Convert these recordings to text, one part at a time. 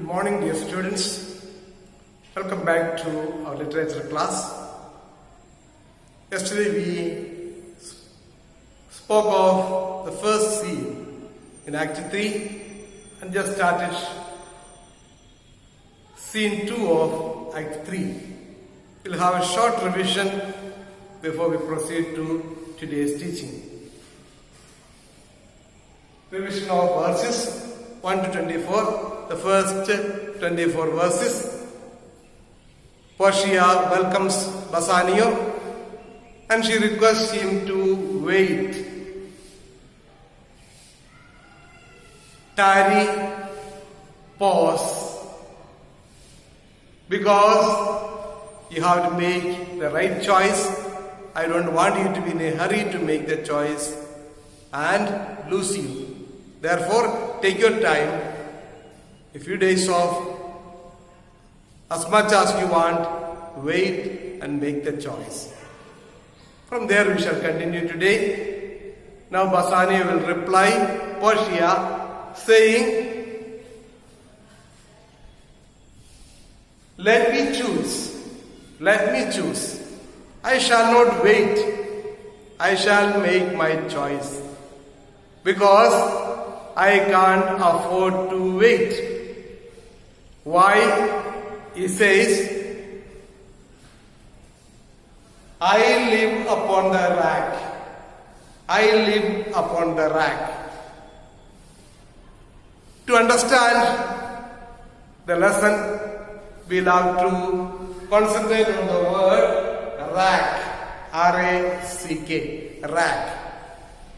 morning, dear students. Welcome back to our literature class. Yesterday we spoke of the first scene in Act 3 and just started scene 2 of Act 3. We'll have a short revision before we proceed to today's teaching. Revision of verses 1 to 24. The first 24 verses. Portia welcomes Bassanio and she requests him to wait. Tarry, pause, because you have to make the right choice. I don't want you to be in a hurry to make the choice and lose you. Therefore, take your time, a few days off, as much as you want, wait and make the choice. From there we shall continue today. Now Bassanio will reply Portia saying, let me choose. I shall not wait. I shall make my choice. Because I can't afford to wait. Why? He says, I live upon the rack. I live upon the rack. To understand the lesson, we'll have to concentrate on the word rack. R-A-C-K. Rack.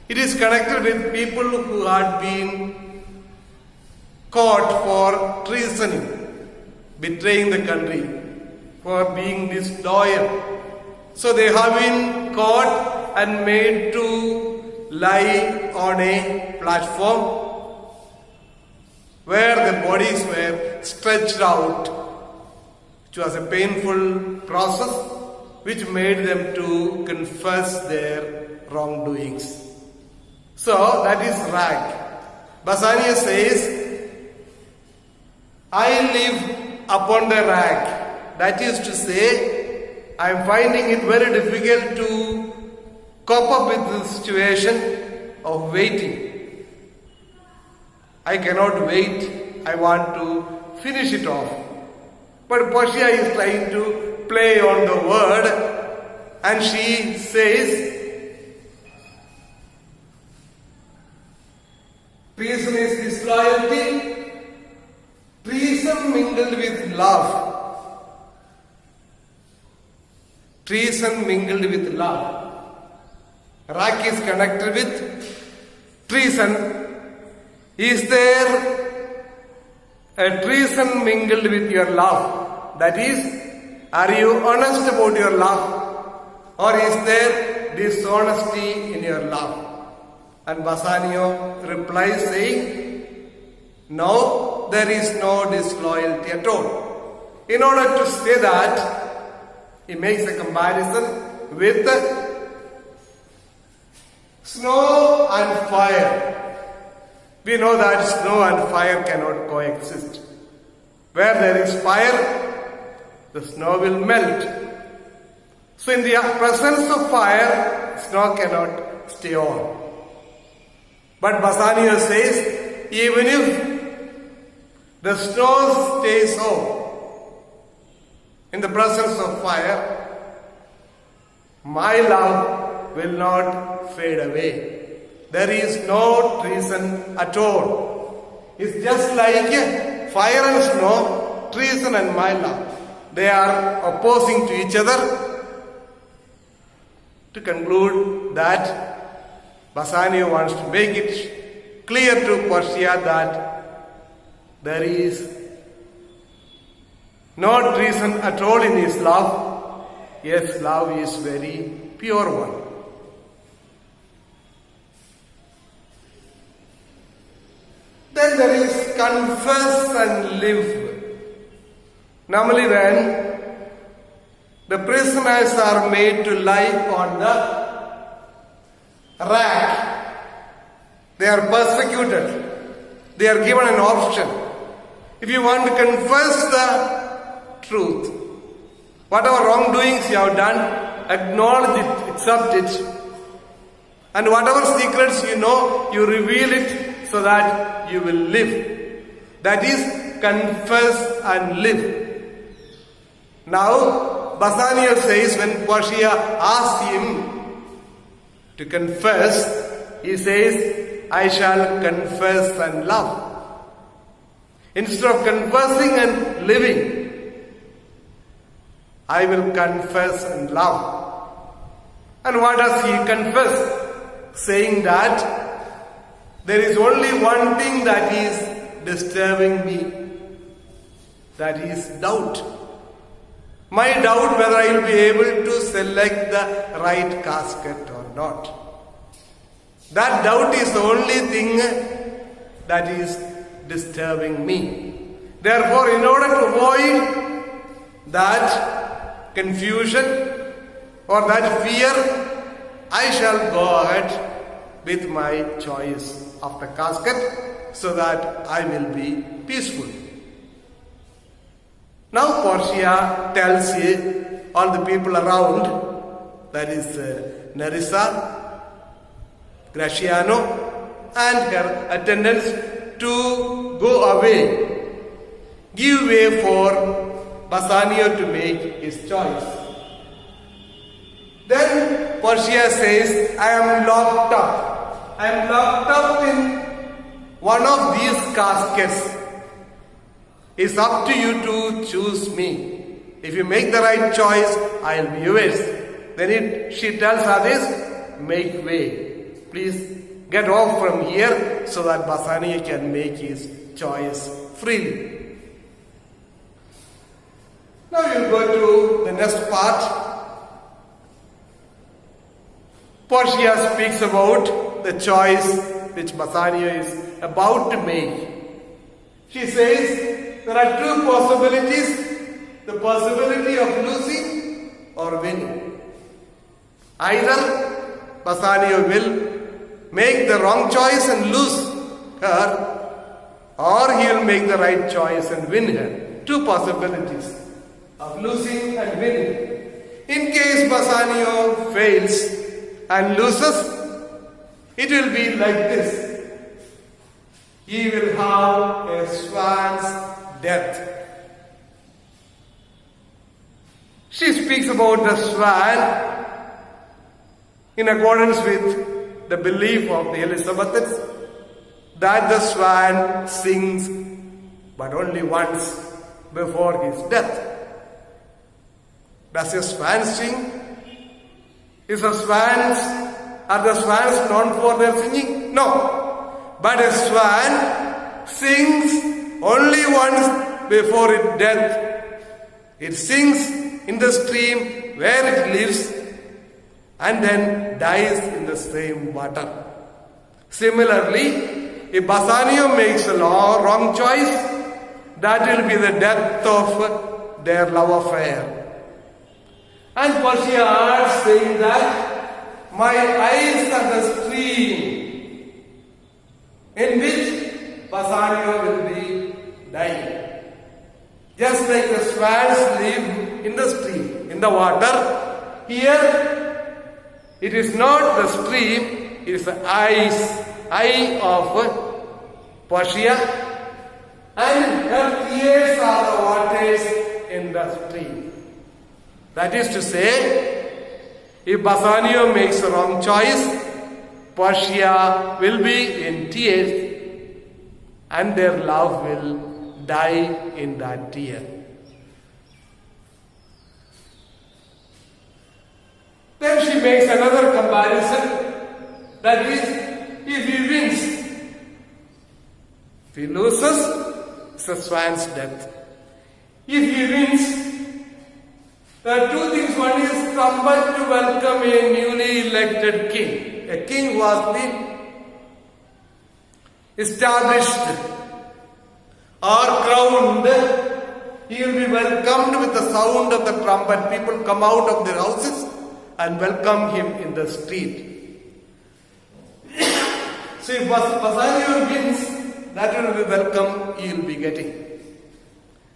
It is connected with people who had been caught for treasoning, betraying the country, for being disloyal. So they have been caught and made to lie on a platform where the bodies were stretched out, which was a painful process which made them to confess their wrongdoings. So that is rack. Bassanio says, I live upon the rack. That is to say, I am finding it very difficult to cope up with the situation of waiting. I cannot wait. I want to finish it off. But Portia is trying to play on the word and she says, treason is disloyalty, treason mingled with love. Treason mingled with love. Rack is connected with treason. Is there a treason mingled with your love? That is, are you honest about your love? Or is there dishonesty in your love? And Bassanio replies saying, no, there is no disloyalty at all. In order to say that, he makes a comparison with snow and fire. We know that snow and fire cannot coexist. Where there is fire, the snow will melt. So in the presence of fire, snow cannot stay on. But Bassanio says, even if the snow stays on in the presence of fire, my love will not fade away. There is no treason at all. It's just like fire and snow, treason and my love. They are opposing to each other. To conclude that, Bassanio wants to make it clear to Portia that there is no treason at all in his love. Yes, love is very pure one. Then there is confess and live. Normally when the prisoners are made to lie on the rack, they are persecuted, they are given an option. if you want to confess the truth, whatever wrongdoings you have done, acknowledge it, accept it. And whatever secrets you know, you reveal it so that you will live. That is, confess and live. Now, Bassanio says when Portia asks him to confess, he says, I shall confess and love. Instead of confessing and living, I will confess and love. And what does he confess? Saying that there is only one thing that is disturbing me. That is doubt. My doubt whether I will be able to select the right casket or not. That doubt is the only thing that is disturbing me. Therefore, in order to avoid that confusion or that fear, I shall go ahead with my choice of the casket so that I will be peaceful. Now Portia tells all the people around, that is Nerissa, Gratiano and her attendants, to go away, give way for Bassanio to make his choice. Then Portia says, I am locked up. I am locked up in one of these caskets. It's up to you to choose me. If you make the right choice, I will be yours. Then she tells others, make way. Please get off from here so that Bassanio can make his choice freely. Now we'll go to the next part. Portia speaks about the choice which Bassanio is about to make. She says there are two possibilities, the possibility of losing or winning. Either Bassanio will make the wrong choice and lose her, or he will make the right choice and win her. Two possibilities of losing and winning. In case Bassanio fails and loses, it will be like this. He will have a swan's death. She speaks about the swan in accordance with the belief of the Elizabethans that the swan sings but only once before his death. Does a swan sing? Are the swans known for their singing? No. But a swan sings only once before its death. It sings in the stream where it lives and then dies in the same water. Similarly, if Bassanio makes a wrong choice, that will be the death of their love affair. And Portia adds, saying that my eyes are the stream in which Bassanio will be dying. Just like the swans live in the stream, in the water, here it is not the stream, it is the eye of Portia, and her tears are the waters in the stream. That is to say, if Bassanio makes a wrong choice, Portia will be in tears and their love will die in that tear. Then she makes another comparison, that is, if he wins, if he loses, it's a swan's death. If he wins, there are two things. One is trumpet to welcome a newly elected king. A king who has been established or crowned. He will be welcomed with the sound of the trumpet. People come out of their houses and welcome him in the street. So if Bassanio wins, that will be welcome he will be getting.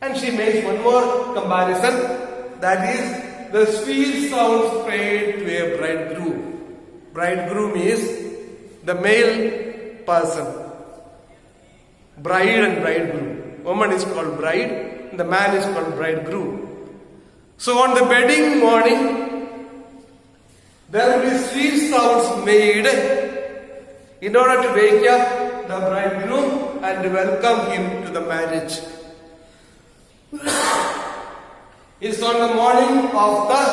And she makes one more comparison, that is the sweet sounds paid to a bridegroom. Bridegroom is the male person. Bride and bridegroom. Woman is called bride, and the man is called bridegroom. So on the wedding morning, there will be sweet sounds made in order to wake up the bridegroom and welcome him to the marriage. It's on the morning of the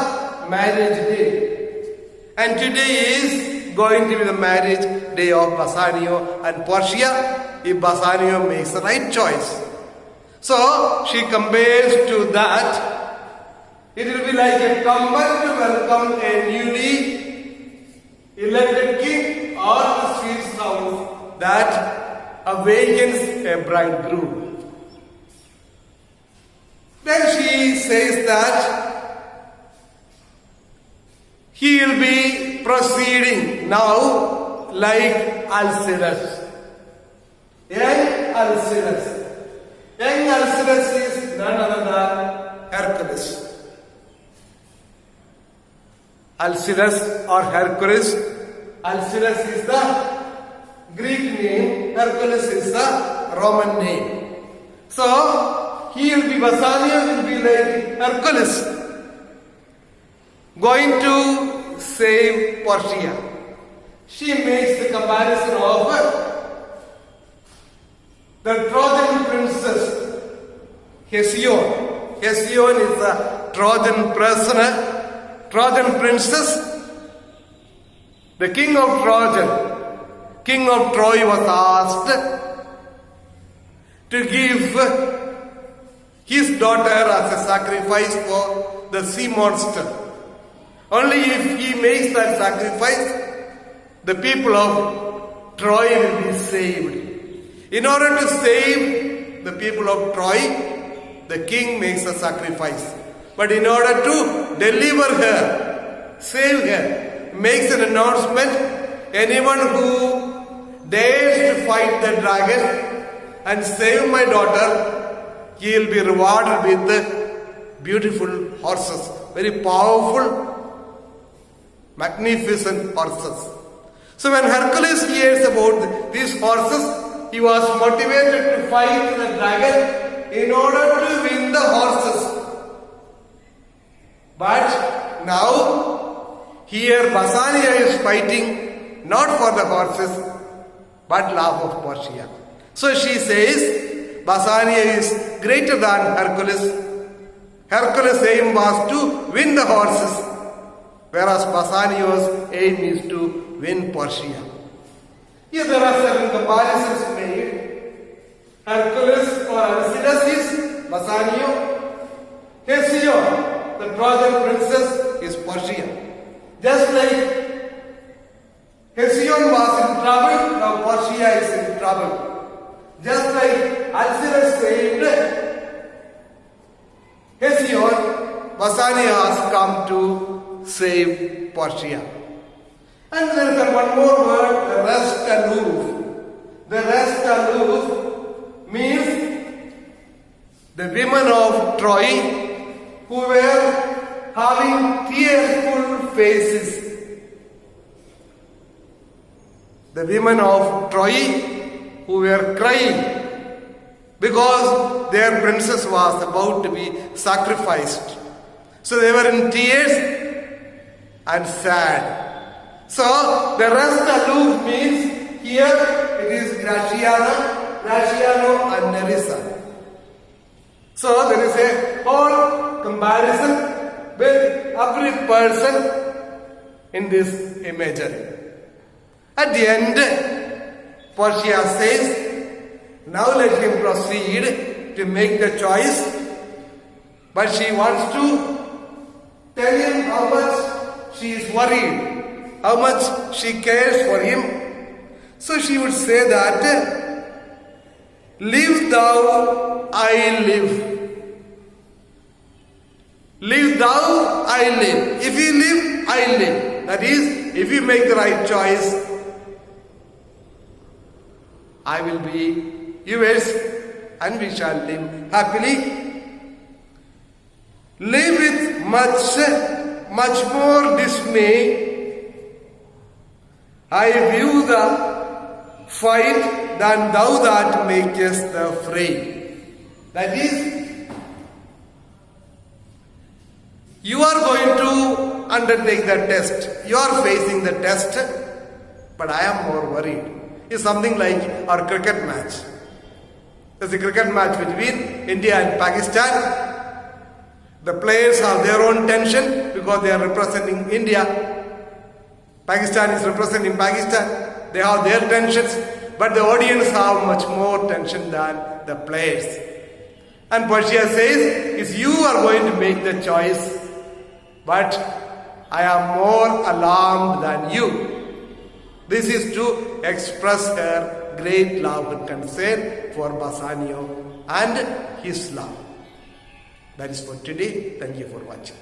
marriage day. And today is going to be the marriage day of Bassanio and Portia, if Bassanio makes the right choice. So she compares to that. It will be like a trumpet to welcome a newly elected king, or the sweet sound that awakens a bridegroom. Then she says that he will be proceeding now like Alcidas. Young Alcidas. Young Alcidas is none other than Hercules. Alcidas or Hercules. Alcidas is the Greek name, Hercules is the Roman name. So, he will be, Bassanio will be like Hercules, going to save Portia. She makes the comparison of the Trojan princess, Hesione. Hesione is a Trojan prisoner. Trojan princess, the king of Troy was asked to give his daughter as a sacrifice for the sea monster. Only if he makes that sacrifice, the people of Troy will be saved. In order to save the people of Troy, the king makes a sacrifice. But in order to deliver her, save her, makes an announcement, anyone who dares to fight the dragon and save my daughter, he will be rewarded with beautiful horses, very powerful, magnificent horses. So when Hercules hears about these horses, he was motivated to fight the dragon in order to win the horses. But now, here Bassanio is fighting not for the horses, but love of Portia. So she says, Bassanio is greater than Hercules. Hercules' aim was to win the horses, whereas Bassanio's aim is to win Portia. Here there are seven comparisons made. Hercules or Alcidas is Bassanio. Hesione, the Trojan princess, is Portia. Just like Hesione was in trouble, now Portia is in trouble. Just like Alcidas saved Hesione, Bassanio has come to save Portia. And there is one more word, the rest aloof. The rest aloof means the women of Troy who were having tearful faces. The women of Troy who were crying because their princess was about to be sacrificed. So they were in tears and sad. So the rest aloof means here it is Graciano and Nerissa. So there is a whole comparison with every person in this imagery. At the end, Portia says, now let him proceed to make the choice. But she wants to tell him how much she is worried, how much she cares for him. So she would say that, live thou, I live. Live thou, I live. If you live, I live. That is, if you make the right choice, I will be yours and we shall live happily live with much more dismay. I view the fight than thou that makest the fray. That is, you are going to undertake the test. You are facing the test, but I am more worried. It's something like our cricket match. There's a cricket match between India and Pakistan. The players have their own tension because they are representing India. Pakistan is representing Pakistan. They have their tensions, but the audience have much more tension than the players. And Persia says, is you are going to make the choice, but I am more alarmed than you. This is to express her great love and concern for Bassanio and his love. That is for today. Thank you for watching.